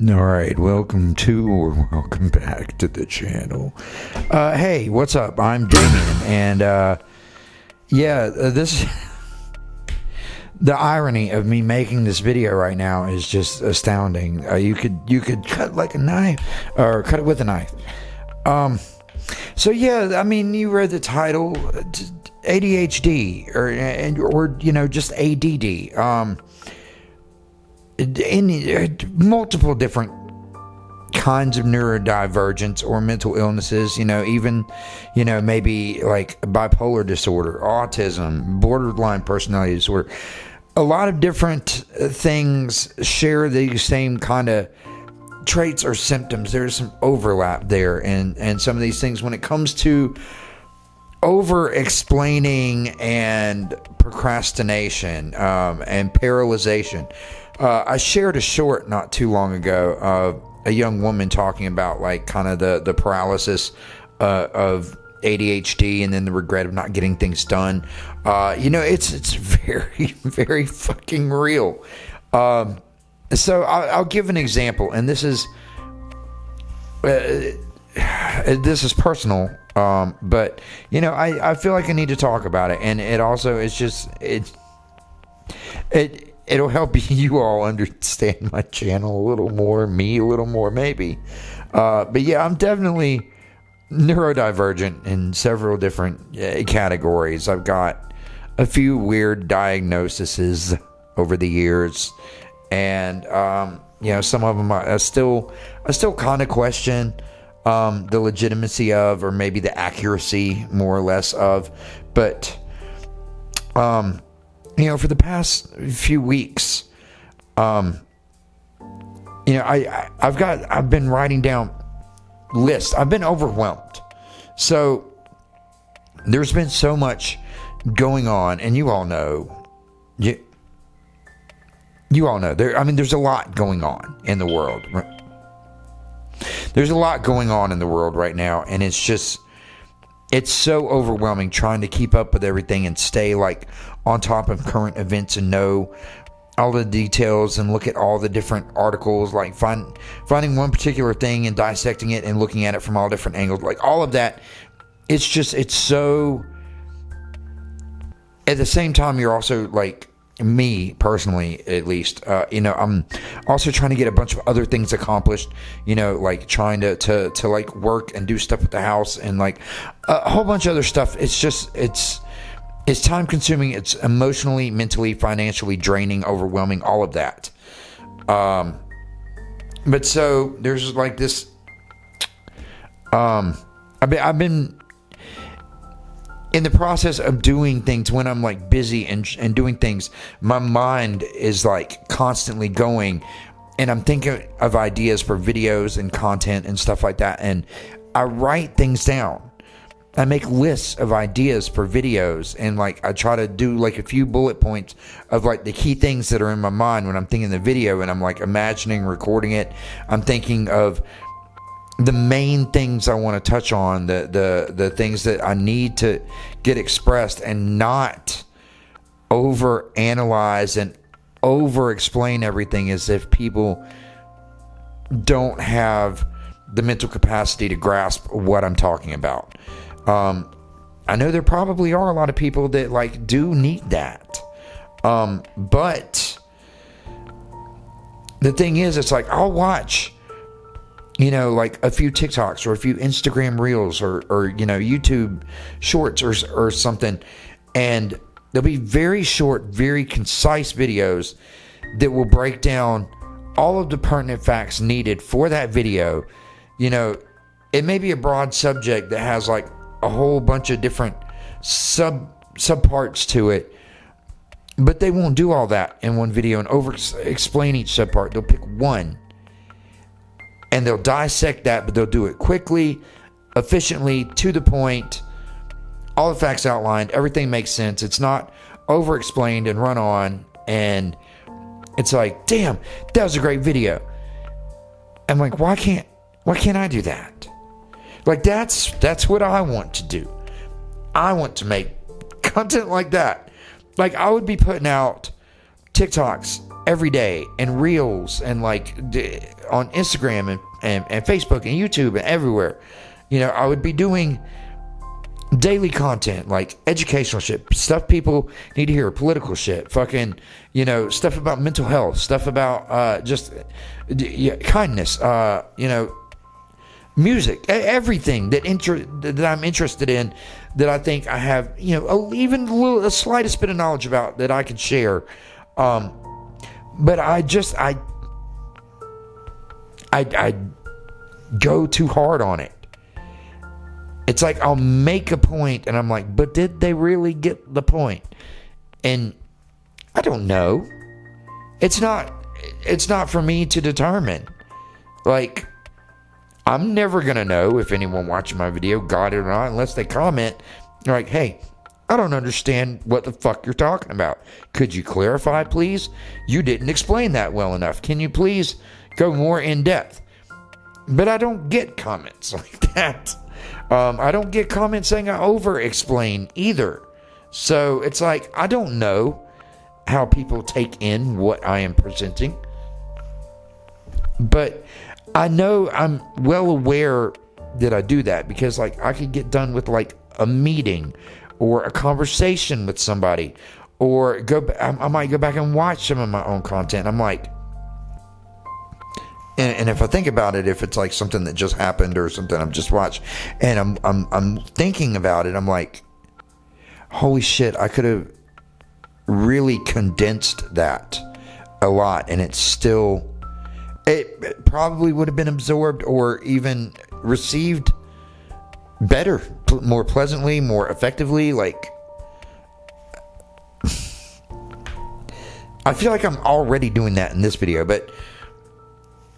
Alright, welcome back to the channel. Hey, what's up? I'm Damien, and this the irony of me making this video right now is just astounding. You could cut like a knife, or cut it with a knife. So yeah, I mean, you read the title, ADHD, or you know, just ADD. In multiple different kinds of neurodivergence or mental illnesses, even, maybe like bipolar disorder, autism, borderline personality disorder. A lot of different things share the same kind of traits or symptoms. There's some overlap there, and some of these things, when it comes to over explaining and procrastination and paralyzation. I shared a short not too long ago of a young woman talking about like kind of the paralysis of ADHD and then the regret of not getting things done. It's very, very fucking real. So I'll give an example, and this is personal, but I feel like I need to talk about it, and it also it'll help you all understand my channel a little more, me a little more, maybe. But yeah, I'm definitely neurodivergent in several different categories. I've got a few weird diagnoses over the years, and some of them I still kind of question the legitimacy of, or maybe the accuracy, more or less, of. But for the past few weeks, I've been writing down lists. I've been overwhelmed. So there's been so much going on, and you all know there's a lot going on in the world. There's a lot going on in the world right now, and it's so overwhelming trying to keep up with everything and stay like on top of current events and know all the details and look at all the different articles, like finding one particular thing and dissecting it and looking at it from all different angles, like all of that. It's so, at the same time, you're also like, me personally, at least, I'm also trying to get a bunch of other things accomplished, like trying to like work and do stuff with the house and like a whole bunch of other stuff. It's time consuming. It's emotionally, mentally, financially draining, overwhelming, all of that. But so there's like this, I've been in the process of doing things. When I'm like busy and doing things, my mind is like constantly going, and I'm thinking of ideas for videos and content and stuff like that. And I write things down. I make lists of ideas for videos, and like I try to do like a few bullet points of like the key things that are in my mind when I'm thinking the video, and I'm like imagining recording it. I'm thinking of the main things I want to touch on, the things that I need to get expressed, and not over analyze and over explain everything as if people don't have the mental capacity to grasp what I'm talking about. I know there probably are a lot of people that like do need that. But the thing is, it's like I'll watch like a few TikToks or a few Instagram reels or YouTube shorts or something, and there'll be very short, very concise videos that will break down all of the pertinent facts needed for that video. It may be a broad subject that has like a whole bunch of different subparts to it, but they won't do all that in one video and over explain each subpart. They'll pick one and they'll dissect that, but they'll do it quickly, efficiently, to the point, all the facts outlined, everything makes sense. It's not over explained and run on, and it's like, damn, that was a great video. I'm like, why can't I do that? Like that's what I want to do. I want to make content like that. Like I would be putting out TikToks every day, and reels, and like on Instagram and Facebook and YouTube and everywhere. You know, I would be doing daily content, like educational shit, stuff people need to hear, political shit, fucking, you know, stuff about mental health, stuff about just kindness, you know, music, everything that I'm interested in, that I think I have, you know, even the slightest bit of knowledge about, that I can share. But I go too hard on it. It's like I'll make a point and I'm like, but did they really get the point? And I don't know. It's not for me to determine. Like, I'm never going to know if anyone watching my video got it or not unless they comment. They're like, hey, I don't understand what the fuck you're talking about. Could you clarify, please? You didn't explain that well enough. Can you please go more in depth? But I don't get comments like that. I don't get comments saying I over-explain either. So it's like, I don't know how people take in what I am presenting. But I know, I'm well aware that I do that, because like I could get done with like a meeting or a conversation with somebody, or I might go back and watch some of my own content. I'm like, and if I think about it, if it's like something that just happened or something I've just watched, and I'm thinking about it, I'm like, holy shit, I could have really condensed that a lot, and it probably would have been absorbed or even received better, more pleasantly, more effectively. Like, I feel like I'm already doing that in this video, but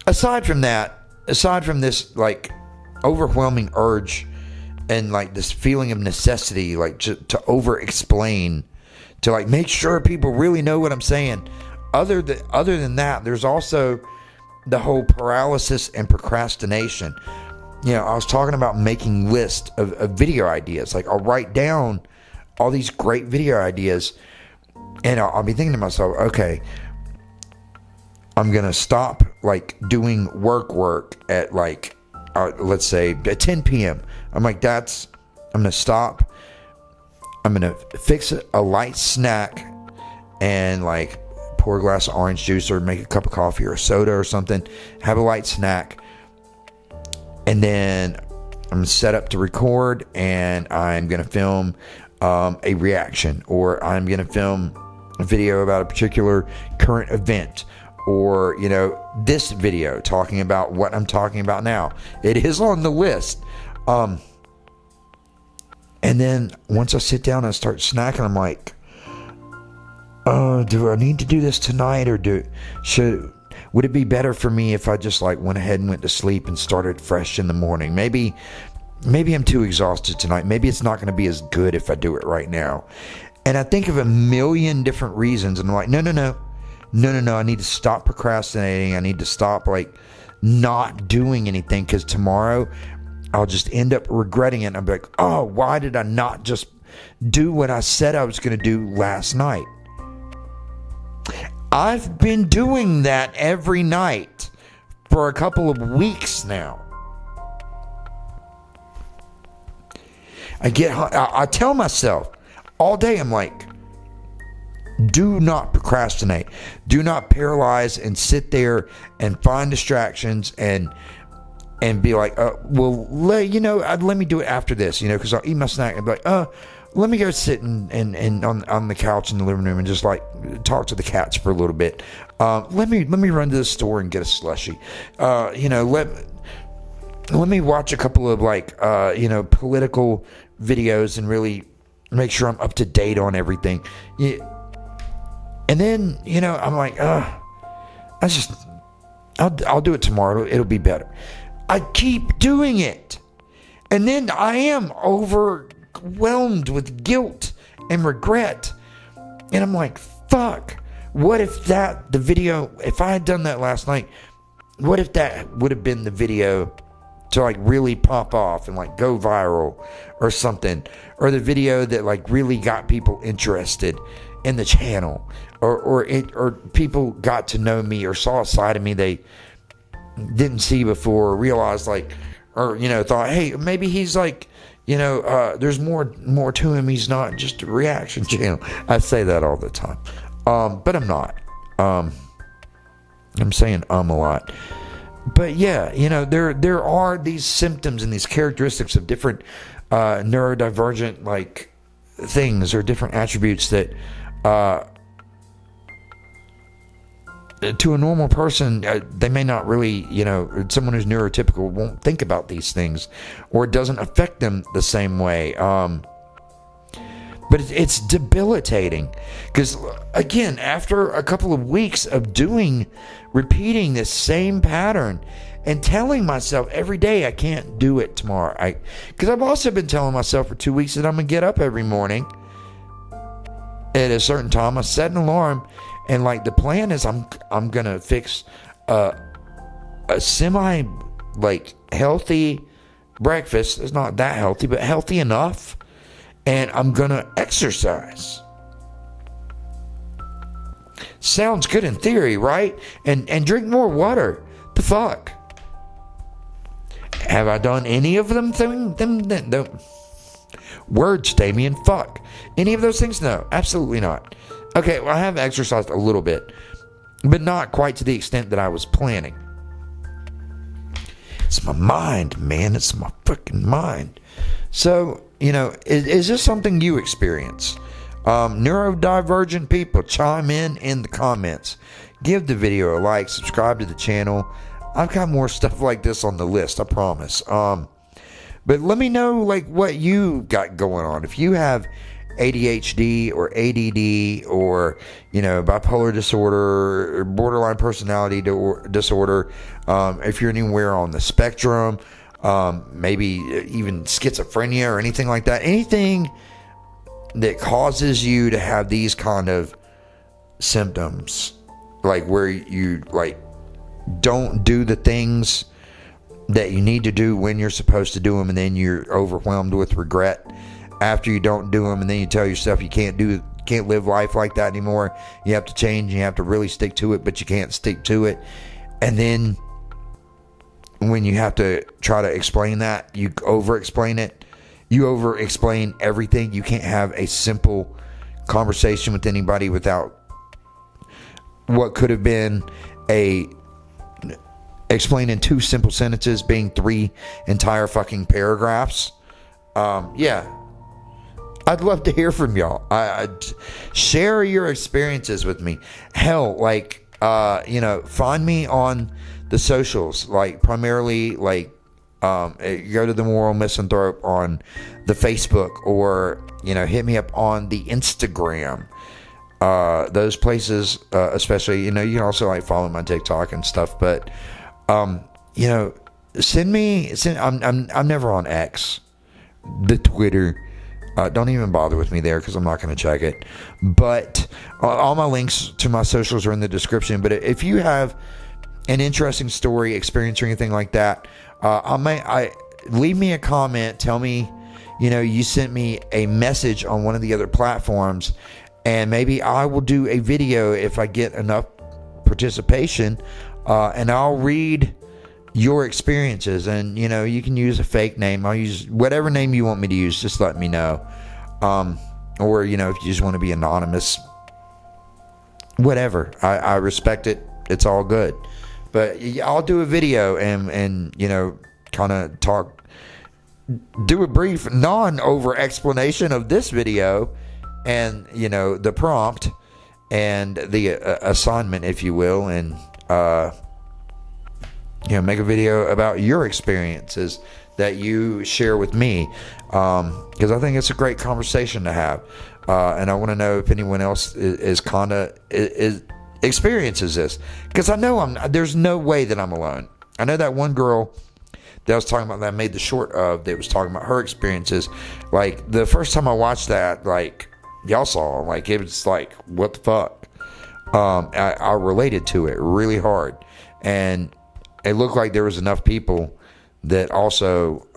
aside from this like overwhelming urge and like this feeling of necessity, like to over explain, to like make sure people really know what I'm saying, other than that, there's also the whole paralysis and procrastination. You know, I was talking about making lists of video ideas. Like, I'll write down all these great video ideas, and I'll be thinking to myself, okay, I'm going to stop like doing work at like, let's say at 10 p.m. I'm like, I'm going to stop. I'm going to fix a light snack and like pour a glass of orange juice or make a cup of coffee or a soda or something, have a light snack. And then I'm set up to record, and I'm going to film a reaction, or I'm going to film a video about a particular current event, or, you know, this video talking about what I'm talking about now. It is on the list. And then once I sit down and I start snacking, I'm like, do I need to do this tonight, or would it be better for me if I just like went ahead and went to sleep and started fresh in the morning? Maybe I'm too exhausted tonight. Maybe it's not going to be as good if I do it right now. And I think of a million different reasons, and I'm like, no. I need to stop procrastinating. I need to stop like not doing anything, because tomorrow I'll just end up regretting it. And I'll be like, oh, why did I not just do what I said I was going to do last night? I've been doing that every night for a couple of weeks now. I tell myself all day, I'm like, do not procrastinate. Do not paralyze and sit there and find distractions and be like, let me do it after this, because I'll eat my snack and be like, let me go sit and on the couch in the living room and just like talk to the cats for a little bit. Let me run to the store and get a slushie. Let me watch a couple of like political videos and really make sure I'm up to date on everything. Yeah. And then I'm like, I'll do it tomorrow. It'll be better. I keep doing it, and then I am overwhelmed with guilt and regret, and I'm like, fuck, what if if I had done that last night, what if that would have been the video to like really pop off and like go viral or something, or the video that like really got people interested in the channel, or people got to know me or saw a side of me they didn't see before, or realized like, or thought, hey, maybe he's like, there's more to him. He's not just a reaction channel. I say that all the time, but I'm not. I'm saying a lot. But yeah, there are these symptoms and these characteristics of different neurodivergent like things or different attributes that to a normal person they may not really, someone who's neurotypical won't think about these things, or it doesn't affect them the same way. But it's debilitating, because again, after a couple of weeks of repeating this same pattern and telling myself every day I can't do it tomorrow, because I've also been telling myself for 2 weeks that I'm gonna get up every morning at a certain time. I set an alarm, and like the plan is I'm gonna fix a semi like healthy breakfast. It's not that healthy, but healthy enough. And I'm gonna exercise. Sounds good in theory, right? And drink more water. The fuck? Have I done any of them? Words, Damien. Fuck. Any of those things? No, absolutely not. Okay, well, I have exercised a little bit, but not quite to the extent that I was planning. It's my mind, man. It's my freaking mind. So, is this something you experience? Neurodivergent people, chime in the comments. Give the video a like, subscribe to the channel. I've got more stuff like this on the list, I promise. But let me know like what you got going on. If you have ADHD or ADD or, bipolar disorder or borderline personality disorder, if you're anywhere on the spectrum, maybe even schizophrenia or anything like that, anything that causes you to have these kind of symptoms, like where you like don't do the things that you need to do when you're supposed to do them, and then you're overwhelmed with regret after you don't do them, and then you tell yourself you can't live life like that anymore. You have to change, you have to really stick to it, but you can't stick to it. And then when you have to try to explain that, you over-explain it. You over-explain everything. You can't have a simple conversation with anybody without what could have been explained in 2 simple sentences being 3 entire fucking paragraphs. Yeah. I'd love to hear from y'all. I'd share your experiences with me. Hell, like, find me on the socials, like primarily like go to the Moral Misanthrope on the Facebook, or hit me up on the Instagram. Those places, especially, you can also like follow my TikTok and stuff. But send. I'm never on X, the Twitter. Don't even bother with me there, because I'm not going to check it. But all my links to my socials are in the description. But if you have an interesting story, experience, or anything like that, leave me a comment. Tell me, you sent me a message on one of the other platforms, and maybe I will do a video if I get enough participation, and I'll read your experiences. And you can use a fake name. I'll use whatever name you want me to use. Just let me know. Or if you just want to be anonymous, whatever. I respect it. It's all good. But I'll do a video and kind of do a brief non-over explanation of this video, and the prompt and the assignment, if you will, and make a video about your experiences that you share with me, because I think it's a great conversation to have, and I want to know if anyone else is experiences this, because I know there's no way that I'm alone. I know that one girl that I was talking about that I made the short of, that was talking about her experiences. Like, the first time I watched that, like, y'all saw, like, it was like, what the fuck? I related to it really hard, and it looked like there was enough people that also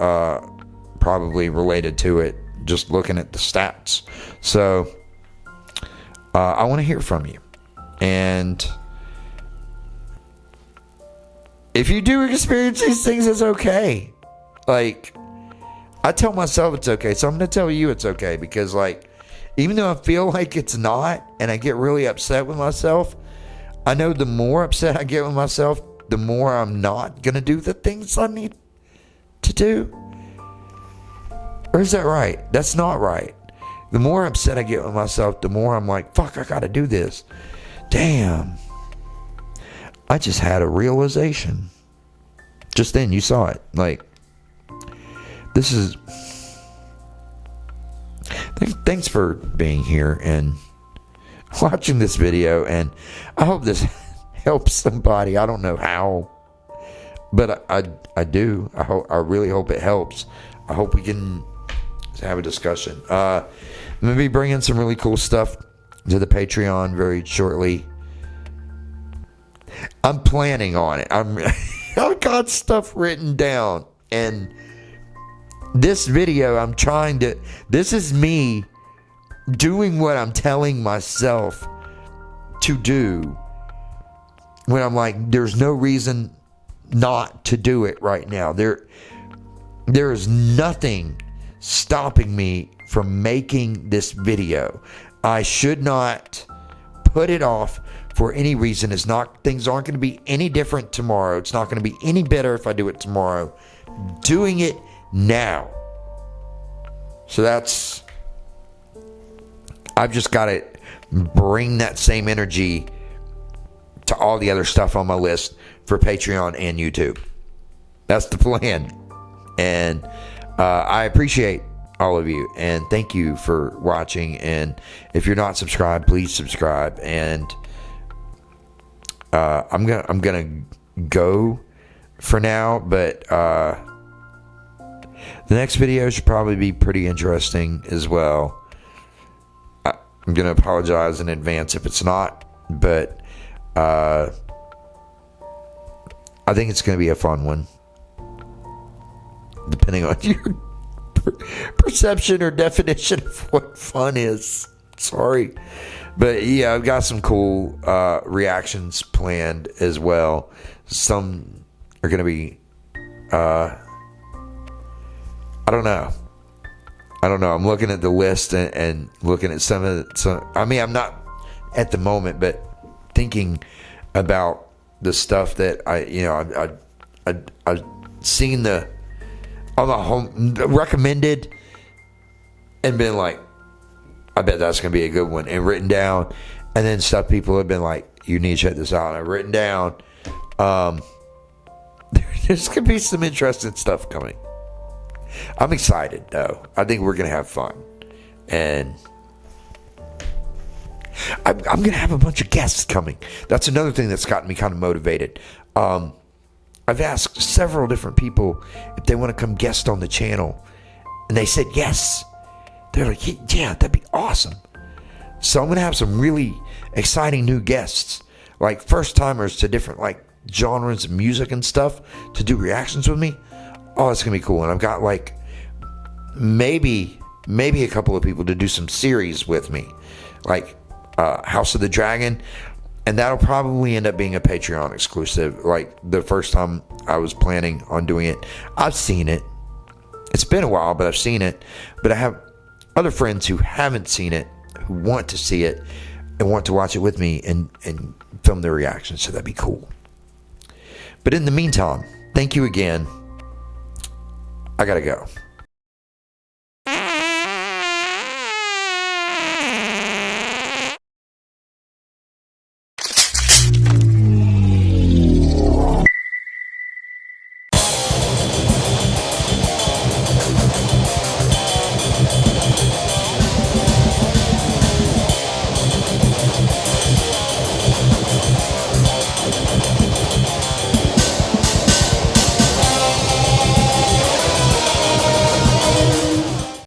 probably related to it, just looking at the stats. So I want to hear from you. And if you do experience these things, it's okay. Like, I tell myself it's okay, so I'm going to tell you it's okay. Because, like, even though I feel like it's not, and I get really upset with myself, I know the more upset I get with myself, the more I'm not going to do the things I need to do. Or is that right? That's not right. The more upset I get with myself, the more I'm like, fuck, I got to do this. Damn. I just had a realization. Just then, you saw it. Like, this is... Thanks for being here and watching this video, and I hope this helps somebody. I don't know how, but I do. I really hope it helps. I hope we can have a discussion. I'm gonna be bringing some really cool stuff to the Patreon very shortly. I'm planning on it. I've got stuff written down, and this video, this is me doing what I'm telling myself to do when I'm like, there's no reason not to do it right now. There is nothing stopping me from making this video. I should not put it off for any reason. Things aren't going to be any different tomorrow. It's not going to be any better if I do it tomorrow. Doing it now. So I've just got to bring that same energy to all the other stuff on my list for Patreon and YouTube. That's the plan. And I appreciate all of you, and thank you for watching. And if you're not subscribed, please subscribe. And I'm gonna go for now, but the next video should probably be pretty interesting as well. I'm gonna apologize in advance if it's not, but I think it's gonna be a fun one, depending on your perception or definition of what fun is. Sorry, but yeah, I've got some cool reactions planned as well. Some are gonna be I don't know. I'm looking at the list and looking at some of the, I mean, I'm not at the moment, but thinking about the stuff that I've seen on the home recommended and been like, I bet that's going to be a good one, and written down. And then stuff people have been like, you need to check this out. And I've written down. There's going to be some interesting stuff coming. I'm excited, though. I think we're going to have fun. And I'm going to have a bunch of guests coming. That's another thing that's gotten me kind of motivated. I've asked several different people if they want to come guest on the channel. And they said yes. They're like, yeah, that'd be awesome. So I'm going to have some really exciting new guests. Like first-timers to different like genres of music and stuff to do reactions with me. Oh, it's going to be cool. And I've got like maybe a couple of people to do some series with me. Like House of the Dragon. And that'll probably end up being a Patreon exclusive. Like the first time I was planning on doing it. I've seen it. It's been a while, but I've seen it. But I have other friends who haven't seen it, who want to see it and want to watch it with me and film their reactions. So that'd be cool. But in the meantime, thank you again. I gotta go.